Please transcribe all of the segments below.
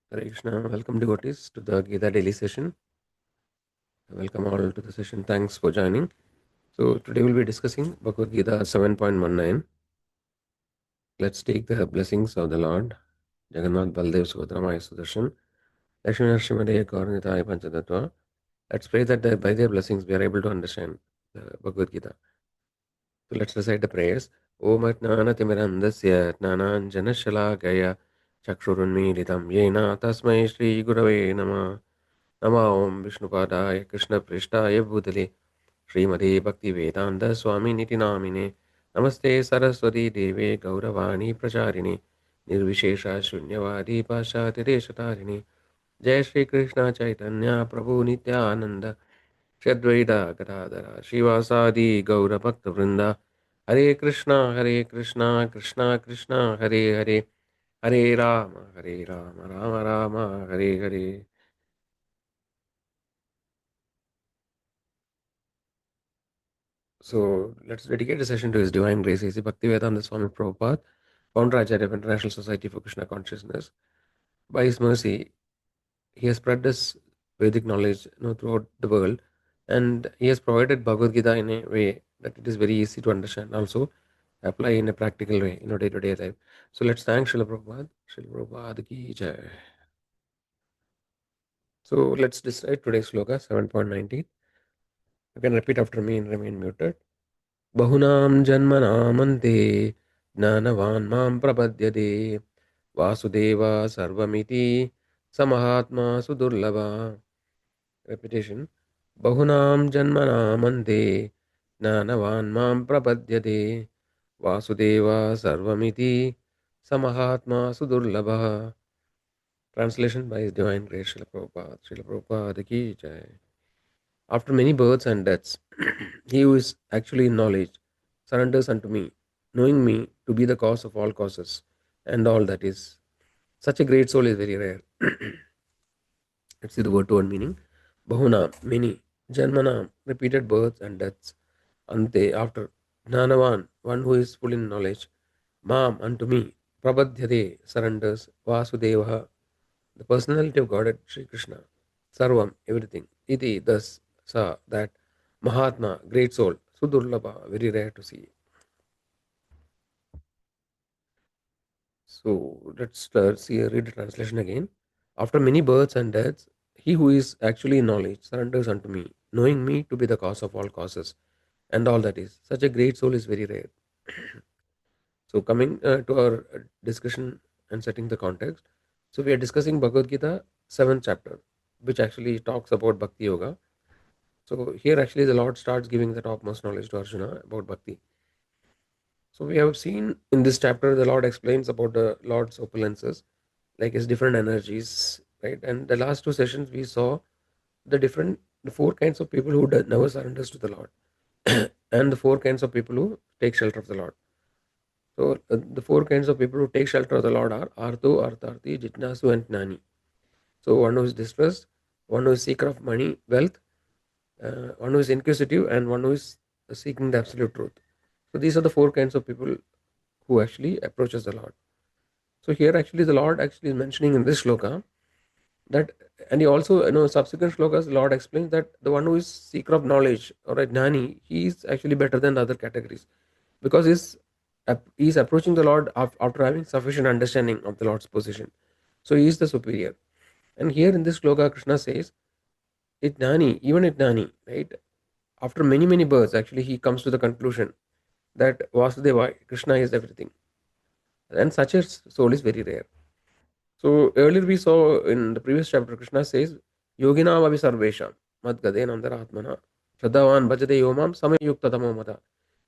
Hare Krishna. Welcome devotees to the Gita Daily session. Welcome all to the session. Thanks for joining. So today we'll be discussing Bhagavad Gita 7.19. Let's take the blessings of the Lord. Jagannath Baldev Subhadramaya Sudarshan. Lakshmi Narsimhadaya Kaurnitai Panchadattva. Let's pray that by their blessings we are able to understand the Bhagavad Gita. So let's recite the prayers. Om Atnana Timirandasya Atnananjana Shalakaya Chakshurunmilitam Yena Tasmai Shri Gurave Namah. नमः ओं विष्णुपादाय कृष्णप्रेष्ठाय भूतले श्रीमते भक्तिवेदान्तस्वामिनिति नामिने नमस्ते सरस्वती देवे गौरवाणी प्रचारिणे निर्विशेषा शून्यवादी पाश्चात्यदेशतारिणे जय श्री कृष्ण चैतन्य प्रभु नित्यानंद श्रद्वैता गदाधर श्रीवासादि गौरभक्तवृंद हरे Krishna Krishna Krishna Hare Hare Hare Ram Ram Ram Hare Hare. So let's dedicate the session to His Divine Grace. A.C. Bhaktivedanta Swami Prabhupada, founder Acharya of International Society for Krishna Consciousness. By His mercy, He has spread this Vedic knowledge throughout the world, and He has provided Bhagavad Gita in a way that it is very easy to understand. Also, apply in a practical way in our day-to-day life. So let's thank Srila Prabhupada. Srila Prabhupada ki jai. So let's recite today's sloka 7.19. You can repeat after me and remain muted. बहुनां जन्मनामन्ते ज्ञानवान् मां प्रपद्यते वासुदेव सर्वमिति स महात्मा सुदुर्लभ. Repetition. बहुनां जन्मनामन्ते ज्ञानवान् मां प्रपद्यते वासुदेव सर्वमिति स महात्मा सुदुर्लभः. Translation by His Divine Grace Srila Prabhupada. Srila Prabhupada ki jai. After many births and deaths, he who is actually in knowledge surrenders unto me, knowing me to be the cause of all causes and all that is. Such a great soul is very rare. Let's see the word to word meaning. Bahuna, many. Janmana, repeated births and deaths. Ante, after. Jnanavan, one who is full in knowledge. Mam, unto me. Prabadhyade, surrenders. Vasudeva, the personality of Godhead, Sri Krishna. Sarvam, everything. Iti, thus, sa, that. Mahatma, great soul. Sudurlabha, very rare to see. So let's see, read the translation again. After many births and deaths, he who is actually in knowledge surrenders unto me, knowing me to be the cause of all causes and all that is. Such a great soul is very rare. So coming to our discussion and setting the context. So we are discussing Bhagavad Gita 7th chapter, which actually talks about Bhakti Yoga. So here actually the Lord starts giving the topmost knowledge to Arjuna about Bhakti. So we have seen in this chapter the Lord explains about the Lord's opulences, like his different energies, right? And the last two sessions we saw the four kinds of people who never surrenders to the Lord, and the four kinds of people who take shelter of the Lord. So the four kinds of people who take shelter of the Lord are Artho, Artharthi, Jitnasu, and Gnani. So one who is distressed, one who is seeker of money, wealth, one who is inquisitive, and one who is seeking the absolute truth. So these are the four kinds of people who actually approaches the Lord. So here actually the Lord actually is mentioning in this shloka that, and he also, subsequent shlokas, the Lord explains that the one who is seeker of knowledge or a gnani, he is actually better than the other categories because he's approaching the Lord after having sufficient understanding of the Lord's position. So he is the superior. And here in this shloka, Krishna says, even it gnani, right? After many, many births, actually, he comes to the conclusion that Vasudeva, Krishna is everything. And such a soul is very rare. So earlier we saw in the previous chapter, Krishna says, Yoginam avi sarvesham mad gade nandara shadavan bhajade yomam samayukta tamo mata.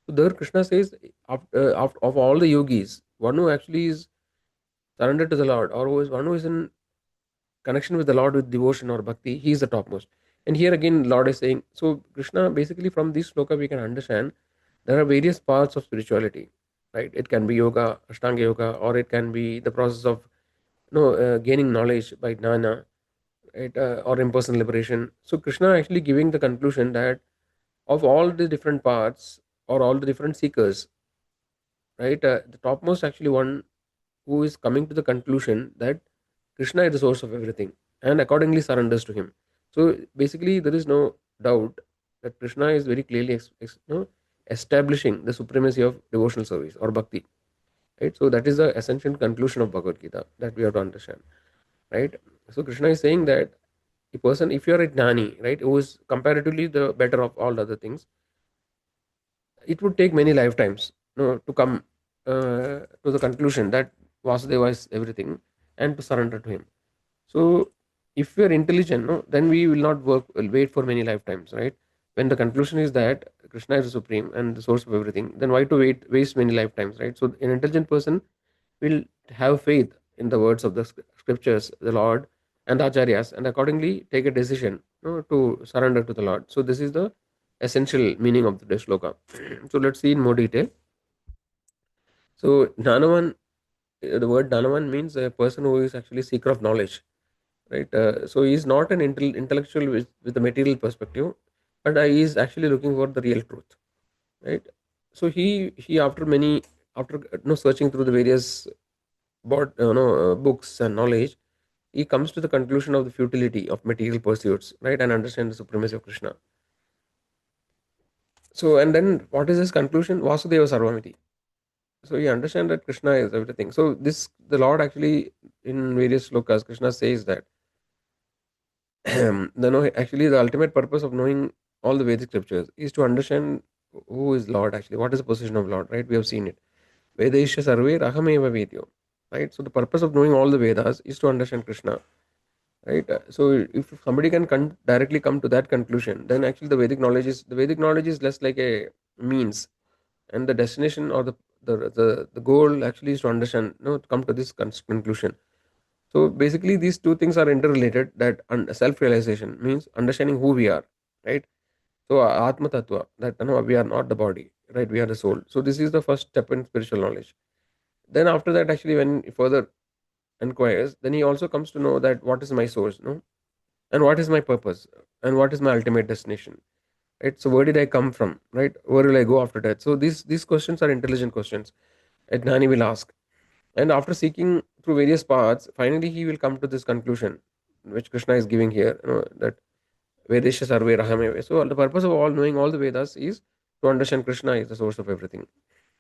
So there Krishna says, of all the yogis, one who actually is surrendered to the Lord, or one who is in connection with the Lord with devotion or bhakti, he is the topmost. And here again, Lord is saying, so Krishna, basically from this sloka, we can understand there are various parts of spirituality, right? It can be yoga, Ashtanga yoga, or it can be the process of gaining knowledge by jnana, right? Or impersonal liberation. So Krishna actually giving the conclusion that of all the different paths or all the different seekers, right? The topmost actually one who is coming to the conclusion that Krishna is the source of everything, and accordingly surrenders to him. So basically, there is no doubt that Krishna is very clearly establishing the supremacy of devotional service or bhakti. Right. So that is the essential conclusion of Bhagavad Gita that we have to understand. Right. So Krishna is saying that a person, if you are a gnani, right, who is comparatively the better of all other things, it would take many lifetimes, to come to the conclusion that Vasudeva is everything and to surrender to him. So, if we are intelligent, no, then we will not wait for many lifetimes, right? When the conclusion is that Krishna is the supreme and the source of everything, then why to waste many lifetimes, right? So, an intelligent person will have faith in the words of the scriptures, the Lord, and the acharyas, and accordingly take a decision, to surrender to the Lord. So, this is the essential meaning of the shloka. So, let's see in more detail. So, Gnanavan, the word Gnanavan means a person who is actually seeker of knowledge, right? So he is not an intellectual with a material perspective, but he is actually looking for the real truth, right? So he after many, after searching through the various books and knowledge, he comes to the conclusion of the futility of material pursuits, right, and understand the supremacy of Krishna. So and then what is his conclusion? Vasudeva Sarvamiti. So you understand that Krishna is everything. So this, the Lord actually, in various slokas, Krishna says that actually the ultimate purpose of knowing all the Vedic scriptures is to understand who is Lord actually, what is the position of Lord, right? We have seen it. Vedesha sarve rahameva vedyo, right? So the purpose of knowing all the Vedas is to understand Krishna, right? So if somebody can directly come to that conclusion, then actually the Vedic knowledge is less like a means, and the destination or the goal actually is to understand, to come to this conclusion. So basically, these two things are interrelated. That self-realization means understanding who we are, right? So Atma Tattva, that we are not the body, right? We are the soul. So this is the first step in spiritual knowledge. Then after that, actually, when he further inquires, then he also comes to know that what is my source, no, and what is my purpose, and what is my ultimate destination, right? So where did I come from, right? Where will I go after death? So these questions are intelligent questions. A Gnani will ask. And after seeking through various paths, finally he will come to this conclusion, which Krishna is giving here, that Vedesha Sarve Rahameva. So the purpose of all knowing all the Vedas is to understand Krishna is the source of everything.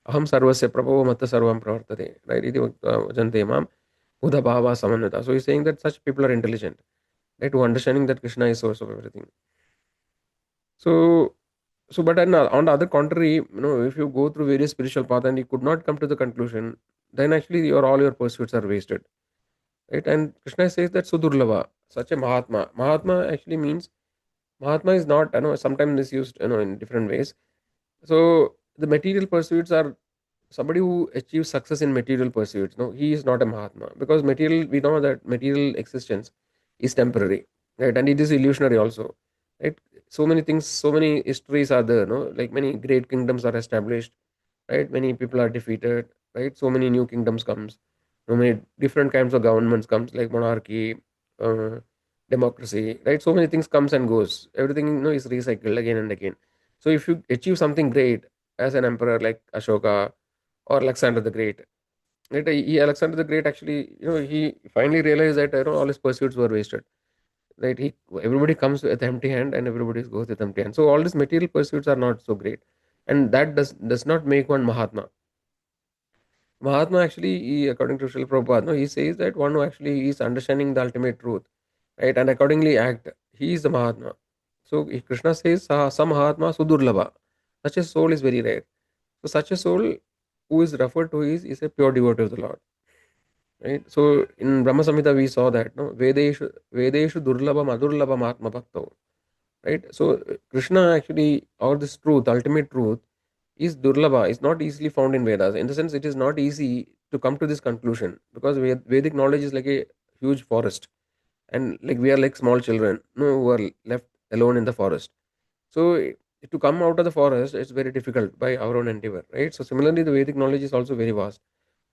Aham sarvasya prabhavo matta sarvam pravartate. Right? Iti jante mam Buddha bhava samanvita. So he's saying that such people are intelligent, right? To understanding that Krishna is source of everything. So but then, on the other contrary, if you go through various spiritual paths and you could not come to the conclusion, then actually all your pursuits are wasted, right? And Krishna says that Sudurlava, such a Mahatma actually means, Mahatma is not, sometimes misused, in different ways. So the material pursuits are, somebody who achieves success in material pursuits, no, he is not a Mahatma, because material, we know that material existence is temporary, right? And it is illusionary also, right? So many things, so many histories are there, no, like many great kingdoms are established, right? Many people are defeated, right? So many new kingdoms comes, so many different kinds of governments comes, like monarchy, uh, democracy, right? So many things comes and goes, everything, is recycled again and again. So if you achieve something great as an emperor like Ashoka or Alexander the Great, right? Alexander the Great actually, he finally realized that, all his pursuits were wasted, right? Everybody comes with empty hand and everybody goes with empty hand. So all these material pursuits are not so great, and that does not make one Mahatma. Mahatma actually, according to Srila Prabhupada, no, he says that one who actually is understanding the ultimate truth, right, and accordingly act, he is the Mahatma. So if Krishna says, "Sa Mahatma Sudurlabha," such a soul is very rare. So such a soul who is referred to is a pure devotee of the Lord, right? So in Brahma Samhita we saw that, no, Vedeshu Durlabham Adurlabham Atma Bhakto, right? So Krishna actually, or this truth, ultimate truth, is Durlabha, is not easily found in Vedas. In the sense, it is not easy to come to this conclusion, because Vedic knowledge is like a huge forest, and like we are like small children, no, who are left alone in the forest. So to come out of the forest, it's very difficult by our own endeavor, right? So similarly, the Vedic knowledge is also very vast.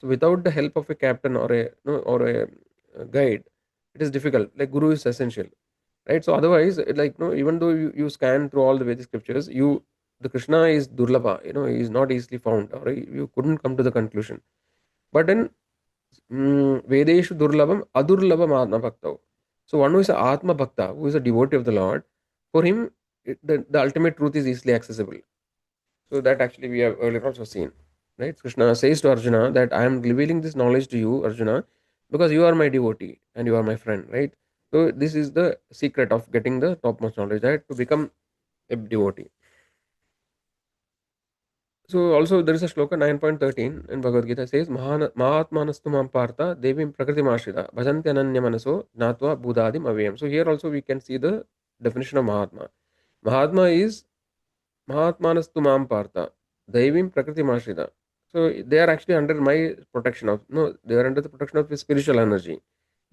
So without the help of a captain or a no, or a guide, it is difficult. Like Guru is essential, right? So otherwise, like even though you scan through all the Vedic scriptures, the Krishna is Durlabha, he is not easily found, or you couldn't come to the conclusion. But then Vedeshu Durlabam, Adurlabam Atma Bhakta. So one who is a Atma Bhakta, who is a devotee of the Lord, for him, the ultimate truth is easily accessible. So that actually we have earlier also seen. Right? Krishna says to Arjuna that I am revealing this knowledge to you, Arjuna, because you are my devotee and you are my friend, right? So this is the secret of getting the topmost knowledge, right? To become a devotee. So also there is a shloka 9.13 in Bhagavad Gita says Mahatmanastu Mampartha Devim Prakriti Mashida Bhajanti Ananya Manaso Natva Buddhadim Avyam. So here also we can see the definition of Mahatma. Mahatma is Mahatmanastu Mampartha Devim Prakriti Mashida. So they are actually under my protection of no, they are under the protection of spiritual energy,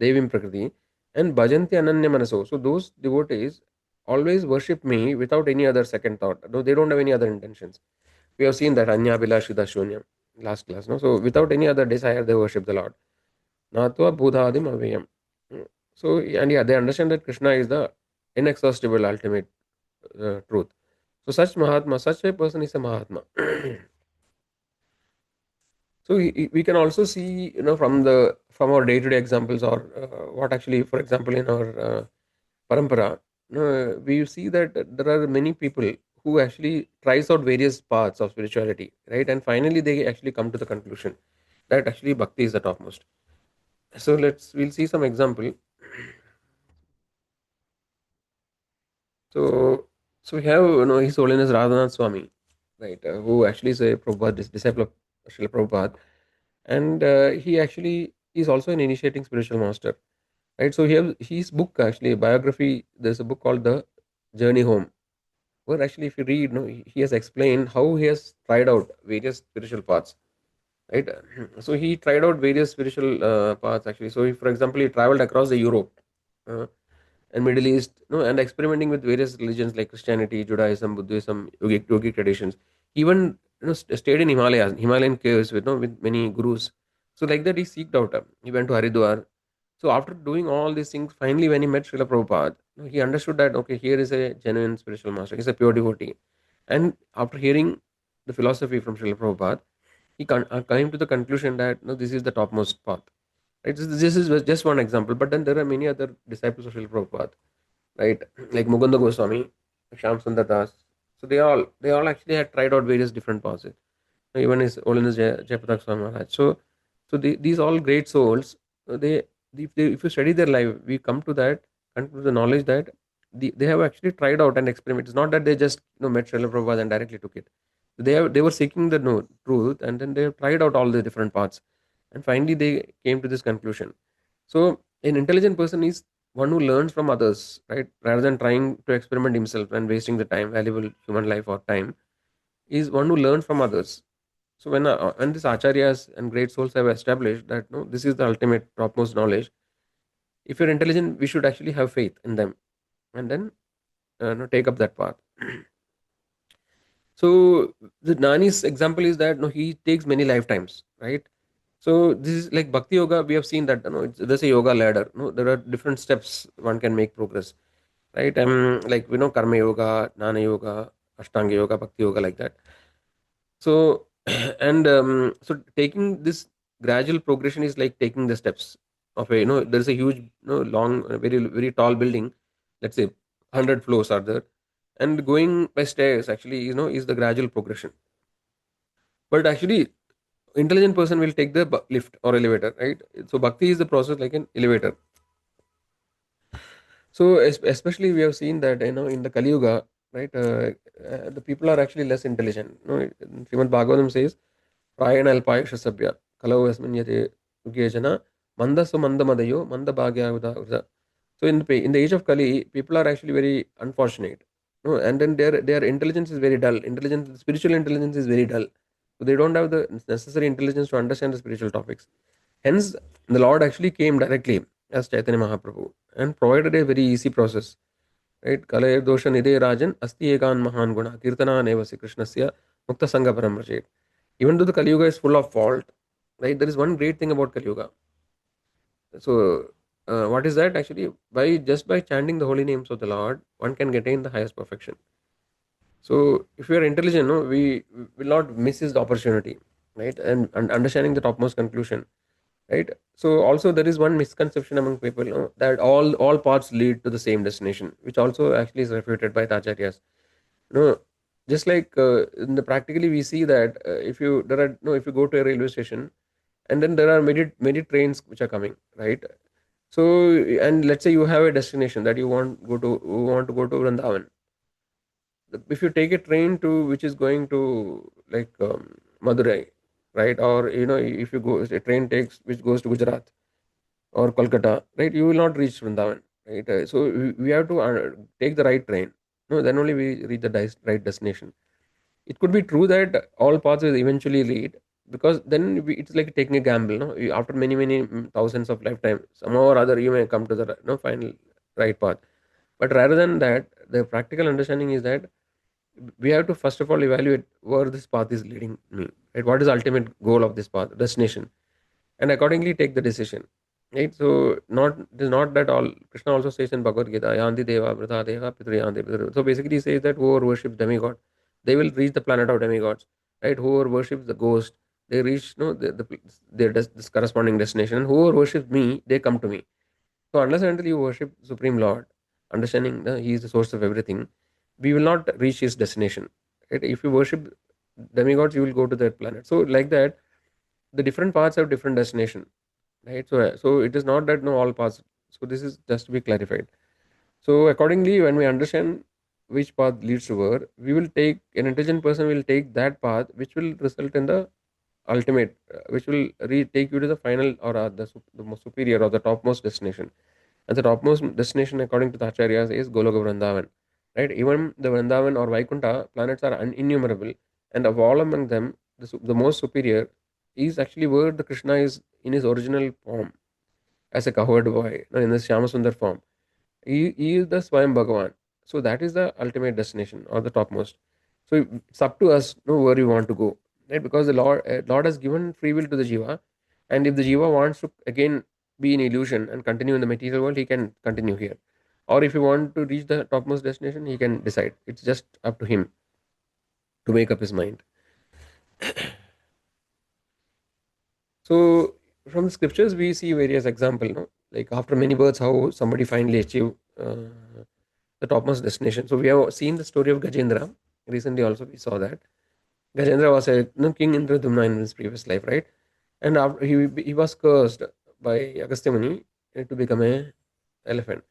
Devim Prakriti, and Bhajanti Ananya Manaso. So those devotees always worship me without any other second thought. No, they don't have any other intentions. We have seen that Anya Bilashida Shunyam last class. No? So without any other desire, they worship the Lord. Natva Bhudhadim Avyam. So, and yeah, they understand that Krishna is the inexhaustible ultimate truth. So, such Mahatma, such a person is a Mahatma. So, we can also see, from our day-to-day examples, or what actually, for example, in our parampara, we see that there are many people who actually tries out various paths of spirituality, right? And finally, they actually come to the conclusion that actually bhakti is the topmost. So we'll see some example. So so we have His Holiness Radhanath Swami, right, who actually is a Prabhupada disciple of Srila Prabhupada, and he actually is also an initiating spiritual master, right? So his book actually biography. There's a book called The Journey Home, where actually if you read, he has explained how he has tried out various spiritual paths, right? So he tried out various spiritual paths actually. So for example, he traveled across the Europe. Uh, and Middle East, and experimenting with various religions like Christianity, Judaism, Buddhism, yogic traditions. Even stayed in Himalayas, Himalayan caves with with many gurus. So like that, he seeked out. He went to Haridwar. So after doing all these things, finally when he met Srila Prabhupada, he understood that okay, here is a genuine spiritual master. He's a pure devotee. And after hearing the philosophy from Srila Prabhupada, he came to the conclusion that no, this is the topmost path. Right? This is just one example, but then there are many other disciples of Srila Prabhupada, right? Like Mukunda Goswami, Shyam Sundar Das. So they all actually had tried out various different paths. Even his Holiness Jayapatak Swami Maharaj. These all great souls, if you study their life, we come to the knowledge that they have actually tried out and experimented. It's not that they just met Srila Prabhupada and directly took it. They were seeking the truth, and then they have tried out all the different paths, and finally they came to this conclusion. So an intelligent person is one who learns from others, right? Rather than trying to experiment himself and wasting the time, valuable human life or time, is one who learns from others. So when these acharyas and great souls have established that no, this is the ultimate topmost knowledge. If you're intelligent, we should actually have faith in them, and then take up that path. So the Nani's example is that no, he takes many lifetimes, right? So this is like Bhakti Yoga. We have seen that there's a yoga ladder. No, there are different steps one can make progress, right? Like Karma Yoga, Jnana Yoga, Ashtanga Yoga, Bhakti Yoga, like that. So and so taking this gradual progression is like taking the steps of a there's a huge long very very tall building, let's say 100 floors are there, and going by stairs actually is the gradual progression. But actually intelligent person will take the lift or elevator, right? So bhakti is the process like an elevator. So especially we have seen that in the Kali Yuga, right? The people are actually less intelligent. Srimad Bhagavatam says, "Prayana alpayusha sabya kalau asmin yate yuge jana manda su manda madayo manda bhagya uda." So in the age of Kali, people are actually very unfortunate. No, and then their intelligence is very dull. Spiritual intelligence is very dull. So they don't have the necessary intelligence to understand the spiritual topics. Hence, the Lord actually came directly as Chaitanya Mahaprabhu and provided a very easy process. Right? Kalaya dosha nide rajan asti ekan mahan guna kirtana nevasi krishnasya mukta sangha paramrajit. Even though the Kali Yuga is full of fault, right? There is one great thing about Kali Yuga. So, what is that actually? By chanting the holy names of the Lord, one can attain the highest perfection. So, if we are intelligent, we will not miss the opportunity, right? And understanding the topmost conclusion. right? So also there is one misconception among people, that all paths lead to the same destination, which also actually is refuted by the acharyas. No, just like in the practically we see that if you there are no if you go to a railway station, and then there are many trains which are coming, right? So, and let's say you have a destination that you want to go to Vrindavan. If you take a train to which is going to like Madurai, right? Or if you go a train takes which goes to Gujarat or Kolkata, right? You will not reach Vrindavan, right? So we have to take the right train. No, then only we reach the right destination. It could be true that all paths will eventually lead, because then it's like taking a gamble. No, after many thousands of lifetime, somehow or other you may come to the final right path. But rather than that, the practical understanding is that we have to first of all evaluate where this path is leading me. Right, what is the ultimate goal of this path, destination, and accordingly take the decision. Right, so not it is not that all. Krishna also says in Bhagavad Gita, "Yanti Deva Vrita Deva Pitru Yanti Pitru." So basically, he says that whoever worships demigod, they will reach the planet of demigods. Right, whoever worships the ghost, they reach this corresponding destination. And whoever worships me, they come to me. So unless and until you worship Supreme Lord, understanding that He is the source of everything, we will not reach His destination. Right? If you worship demigods, you will go to that planet. So like that, the different paths have different destination. Right? So it is not that no all paths. So this is just to be clarified. So accordingly, when we understand which path leads to where, we will take an intelligent person will take that path, which will result in the ultimate, which will take you to the final or the most superior or the topmost destination. And the topmost destination, according to the Acharyas, is Goloka Vrindavan. Right? Even the Vrindavan or Vaikuntha planets are innumerable, and of all among them, the most superior is actually where the Krishna is in his original form as a cowherd boy, in the Shyamasundar form. He is the Swayam Bhagavan. So that is the ultimate destination or the topmost. So it's up to us know where we want to go, right? Because the Lord has given free will to the jiva, and if the jiva wants to again be in illusion and continue in the material world, he can continue here. Or if he want to reach the topmost destination, he can decide. It's just up to him to make up his mind. So from the scriptures, we see various examples. No? Like after many births, how somebody finally achieved the topmost destination. So we have seen the story of Gajendra. Recently, also we saw that Gajendra was a king Indradumna in his previous life, right? And after he was cursed by Agastya Muni to become a elephant.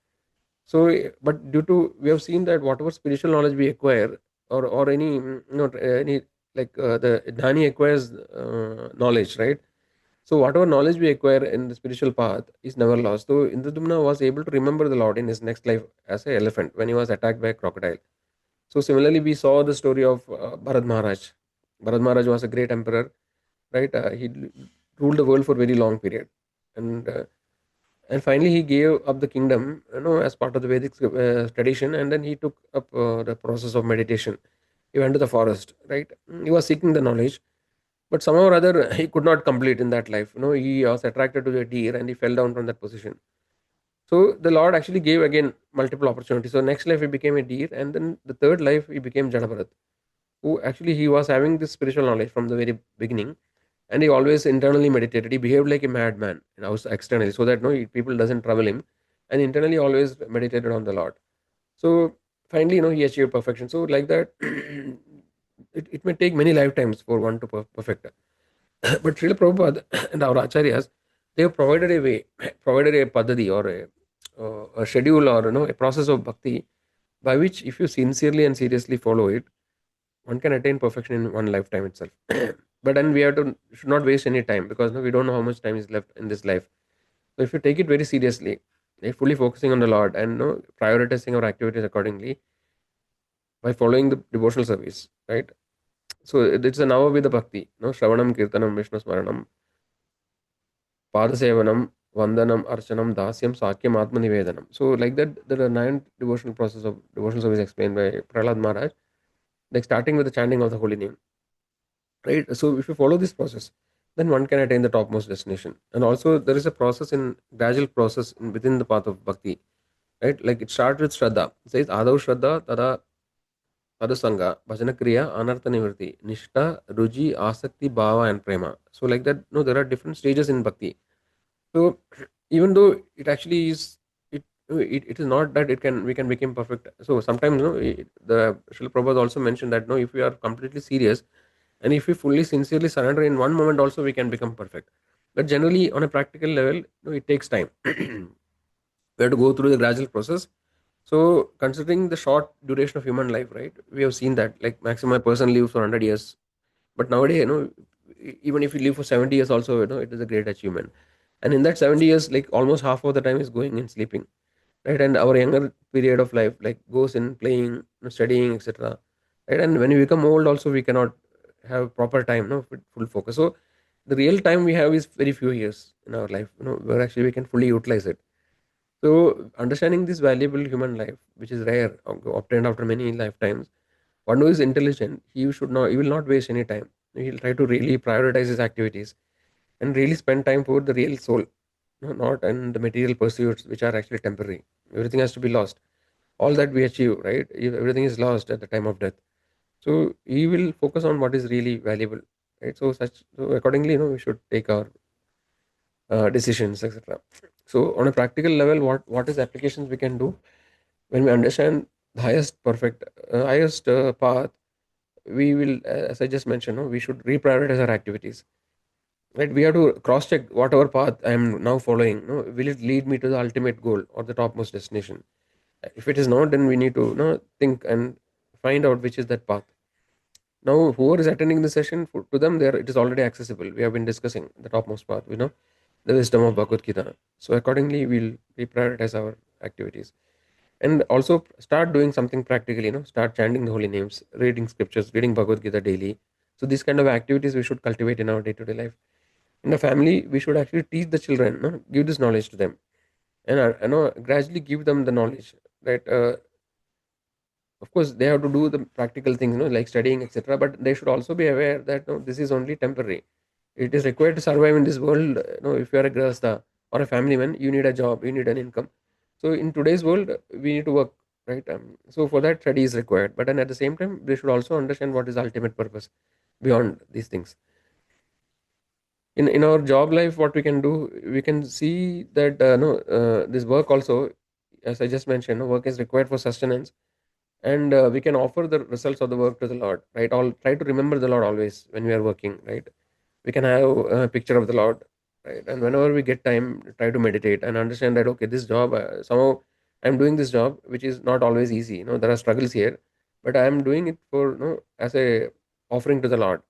So, but due to we have seen that whatever spiritual knowledge we acquire, or any any the Dhani acquires knowledge, right? So whatever knowledge we acquire in the spiritual path is never lost. So Indradumna was able to remember the Lord in his next life as an elephant when he was attacked by a crocodile. So similarly, we saw the story of Bharat Maharaj. Bharat Maharaj was a great emperor, right? Ruled the world for a very long period, and finally he gave up the kingdom, as part of the Vedic tradition, and then he took up the process of meditation. He went to the forest, right? He was seeking the knowledge, but somehow or other he could not complete in that life. He was attracted to the deer and he fell down from that position. So the Lord actually gave again multiple opportunities. So next life he became a deer, and then the third life he became Jadabharat, who actually he was having this spiritual knowledge from the very beginning, and he always internally meditated. He behaved like a madman, externally, so that people doesn't trouble him, and internally always meditated on the Lord. So finally, he achieved perfection. So like that, it may take many lifetimes for one to perfect. But Srila Prabhupada and our acharyas, they have provided a way, provided a padadi or a schedule or a process of bhakti by which, if you sincerely and seriously follow it, one can attain perfection in one lifetime itself. But then we have to should not waste any time, because we don't know how much time is left in this life. So if you take it very seriously, fully focusing on the Lord and prioritizing our activities accordingly by following the devotional service, right? So it's a Navavidha Bhakti, Shravanam, Kirtanam, Vishnu Smaranam, Padasevanam, Vandanam, Archanam, Dasyam, Sakyam, Atma Nivedanam. So like that, there are 9 devotional process of devotional service explained by Prahlad Maharaj, like starting with the chanting of the holy name, right? So if you follow this process, then one can attain the topmost destination. And also there is a process in gradual process within the path of bhakti, right? Like it starts with Shraddha. It says Adav Shraddha, Tada Sadhusanga, Bhajana Kriya, Anartha Nivritti, Nishta, Ruji, Asakti, Bhava, and Prema. So, like that, there are different stages in bhakti. So even though it actually is, it is not that it can we can become perfect. So sometimes, the Srila Prabhupada also mentioned that, no, if we are completely serious and if we fully sincerely surrender in one moment, also we can become perfect. But generally, on a practical level, it takes time. We have to go through the gradual process. So considering the short duration of human life, right, we have seen that like maximum a person lives for 100 years, but nowadays, even if you live for 70 years also, it is a great achievement. And in that 70 years, like almost half of the time is going in sleeping, right? And our younger period of life like goes in playing, studying, etc., right? And when we become old also, we cannot have proper time, no, with full focus. So the real time we have is very few years in our life, where actually we can fully utilize it. So understanding this valuable human life, which is rare, obtained after many lifetimes, one who is intelligent, he will not waste any time. He'll try to really prioritize his activities and really spend time for the real soul, not in the material pursuits which are actually temporary. Everything has to be lost. All that we achieve, right? If everything is lost at the time of death. So he will focus on what is really valuable, right? So accordingly, we should take our decisions, etc. So on a practical level, what is applications we can do when we understand the highest path? We will, as I just mentioned, we should reprioritize our activities, right? We have to cross check whatever path I am now following, will it lead me to the ultimate goal or the topmost destination? If it is not, then we need to, think and find out which is that path. Now whoever is attending the session, to them, there it is already accessible. We have been discussing the topmost path, the wisdom of Bhagavad Gita. So accordingly, we'll reprioritize our activities and also start doing something practically, start chanting the holy names, reading scriptures, reading Bhagavad Gita daily. So these kind of activities we should cultivate in our day-to-day life. In the family, we should actually teach the children, give this knowledge to them, and gradually give them the knowledge, right? Of course they have to do the practical things, like studying, etc., but they should also be aware that, no, this is only temporary. It is required to survive in this world. If you are a grahastha or a family man, you need a job, you need an income. So in today's world, we need to work, right? So for that, study is required, but then at the same time, they should also understand what is the ultimate purpose beyond these things. In our job life, what we can do, we can see that, no, this work also, as I just mentioned, work is required for sustenance, and we can offer the results of the work to the Lord, right? All try to remember the Lord always when we are working, right? We can have a picture of the Lord, right? And whenever we get time, try to meditate and understand that, okay, this job, somehow I'm doing this job which is not always easy, there are struggles here, but I am doing it for, as a offering to the Lord,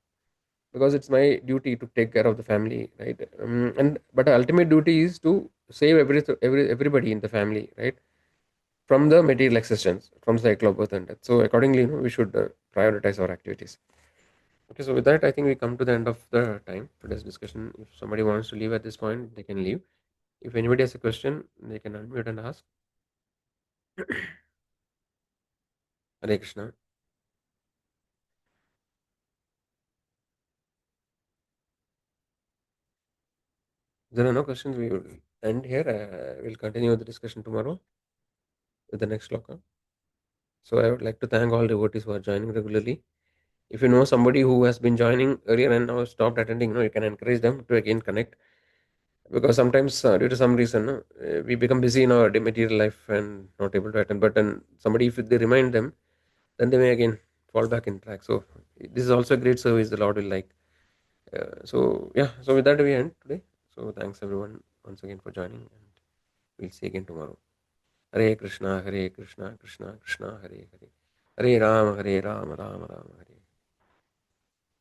because it's my duty to take care of the family, right? And but the ultimate duty is to save everybody in the family, right, from the material existence, from the cycle of birth and death. So accordingly, we should prioritize our activities. Okay, so with that, I think we come to the end of the time for this discussion. If somebody wants to leave at this point, they can leave. If anybody has a question, they can unmute and ask. Hare Krishna. There are no questions. We will end here. We'll continue the discussion tomorrow with the next sloka. So I would like to thank all devotees who are joining regularly. If you know somebody who has been joining earlier and now stopped attending, you can encourage them to again connect, because sometimes, due to some reason, we become busy in our material life and not able to attend. But then somebody, if they remind them, then they may again fall back in track. So this is also a great service the Lord will like. So yeah, so with that we end today. So thanks everyone once again for joining, and we'll see you again tomorrow. Hare Krishna, Krishna Krishna, Hare Hare, Hare Ram, Ram Ram, Hare